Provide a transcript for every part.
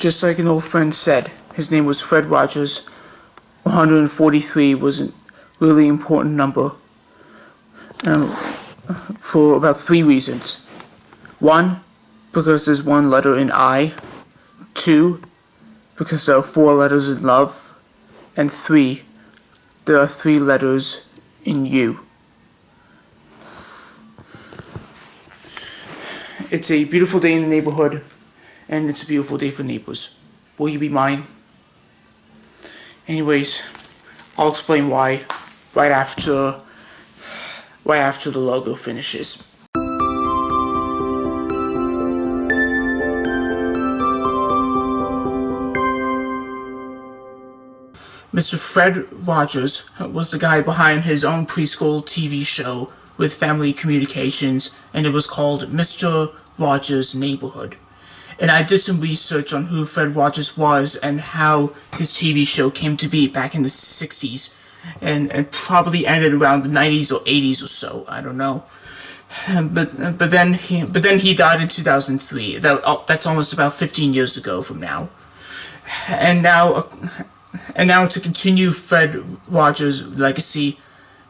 just like an old friend said, his name was Fred Rogers. 143 was a really important number for about 3 reasons. 1, because there's 1 letter in I. 2, because there are 4 letters in love. And 3, there are 3 letters in you. It's a beautiful day in the neighborhood, and it's a beautiful day for neighbors. Will you be mine? Anyways, I'll explain why right after the logo finishes. Mr. Fred Rogers was the guy behind his own preschool TV show with Family Communications, and it was called Mr. Rogers' Neighborhood. And I did some research on who Fred Rogers was and how his TV show came to be back in the 60s, and probably ended around the 90s or 80s or so. I don't know. But then he died in 2003. That's almost about 15 years ago from now. And now to continue Fred Rogers' legacy,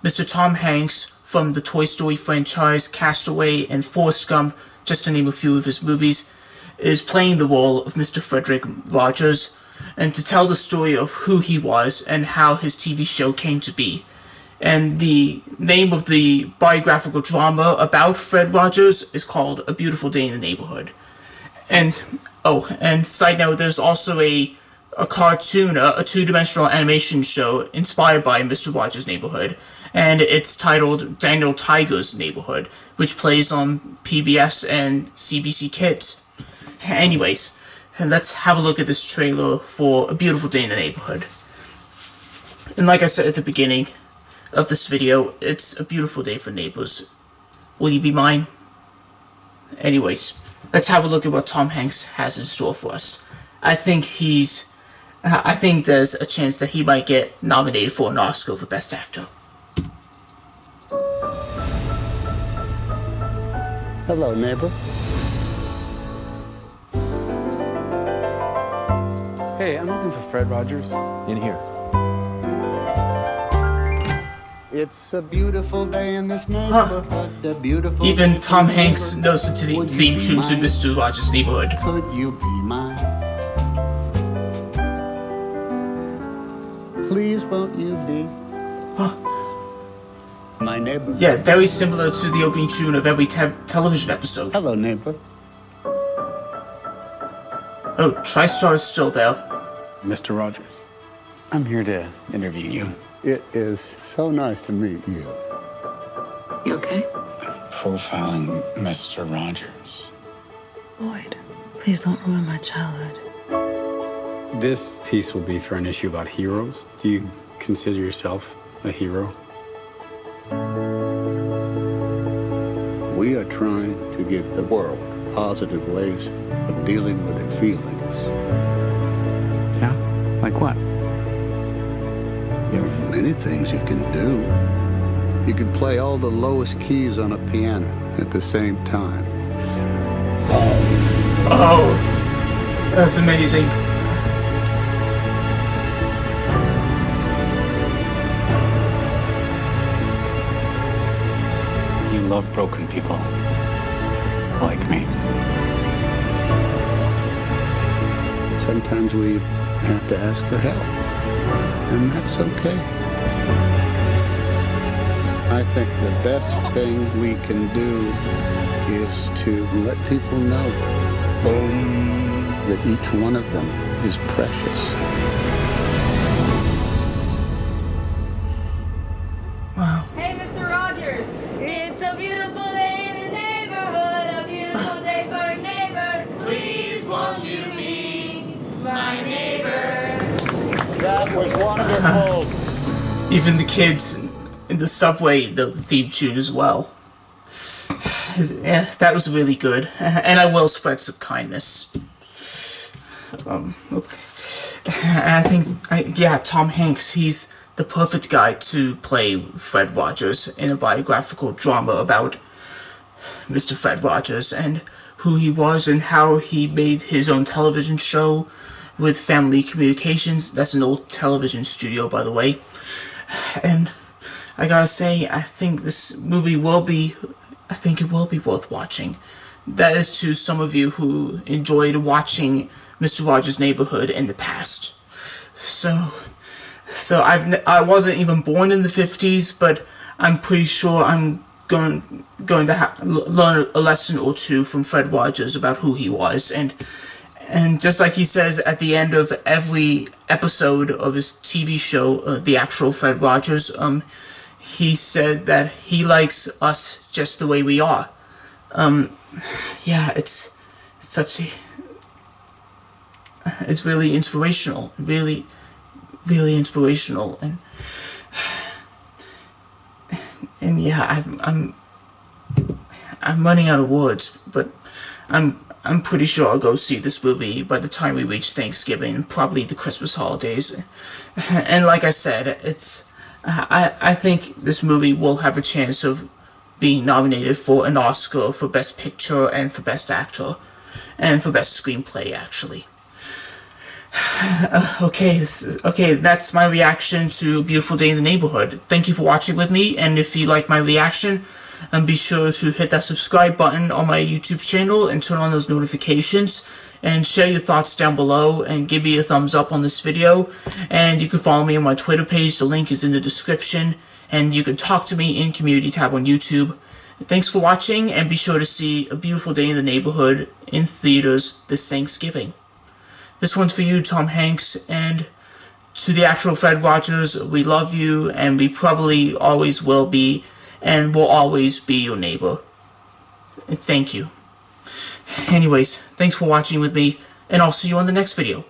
Mr. Tom Hanks from the Toy Story franchise, Castaway, and Forrest Gump, just to name a few of his movies, is playing the role of Mr. Frederick Rogers, and to tell the story of who he was and how his TV show came to be. And the name of the biographical drama about Fred Rogers is called A Beautiful Day in the Neighborhood. And side note, there's also a cartoon, a two-dimensional animation show inspired by Mr. Rogers' Neighborhood, and it's titled Daniel Tiger's Neighborhood, which plays on PBS and CBC Kids. Anyways, let's have a look at this trailer for A Beautiful Day in the Neighborhood. And like I said at the beginning of this video, it's a beautiful day for neighbors. Will you be mine? Anyways, let's have a look at what Tom Hanks has in store for us. I think there's a chance that he might get nominated for an Oscar for Best Actor. Hello, neighbor. Hey, I'm looking for Fred Rogers. In here. It's a beautiful day in this neighborhood. A beautiful Even Tom Hanks knows the theme tune to Mr. Rogers' Neighborhood. Could you be mine? Please won't you be my neighbor? Yeah, very similar to the opening tune of every television episode. Hello, neighbor. Oh, TriStar is still there. Mr. Rogers, I'm here to interview you. It is so nice to meet you. You okay? Profiling Mr. Rogers. Lloyd, please don't ruin my childhood. This piece will be for an issue about heroes. Do you consider yourself a hero? We are trying to give the world positive ways of dealing with their feelings. Yeah? Like what? There are many things you can do. You can play all the lowest keys on a piano at the same time. Oh, that's amazing. You love broken people. Like me. Sometimes we have to ask for help, and that's okay. I think the best thing we can do is to let people know that each one of them is precious. Wow. Hey, Mr. Rogers! It's a beautiful day in the neighborhood, a beautiful day for a neighbor. Please won't you be my neighbor? That was wonderful. Even the kids in the subway know the theme tune as well. Yeah, that was really good. And I will spread some kindness. I think, Tom Hanks, he's the perfect guy to play Fred Rogers in a biographical drama about Mr. Fred Rogers. And who he was and how he made his own television show with Family Communications. That's an old television studio, by the way. And I gotta say, I think this movie will be worth watching. That is to some of you who enjoyed watching Mr. Rogers' Neighborhood in the past. So I wasn't even born in the 50s, but I'm pretty sure I'm going to learn a lesson or two from Fred Rogers about who he was, and just like he says at the end of every episode of his TV show, the actual Fred Rogers, he said that he likes us just the way we are. Yeah, it's really inspirational, really inspirational, and yeah, I'm running out of words, but I'm pretty sure I'll go see this movie by the time we reach Thanksgiving, probably the Christmas holidays. And like I said, I think this movie will have a chance of being nominated for an Oscar for Best Picture and for Best Actor and for Best Screenplay, actually. Okay, that's my reaction to A Beautiful Day in the Neighborhood. Thank you for watching with me, and if you like my reaction, be sure to hit that subscribe button on my YouTube channel and turn on those notifications, and share your thoughts down below, and give me a thumbs up on this video. And you can follow me on my Twitter page, the link is in the description, and you can talk to me in Community tab on YouTube. Thanks for watching, and be sure to see A Beautiful Day in the Neighborhood in theaters this Thanksgiving. This one's for you, Tom Hanks, and to the actual Fred Rogers, we love you, and we probably always will be, and will always be your neighbor. Thank you. Anyways, thanks for watching with me, and I'll see you on the next video.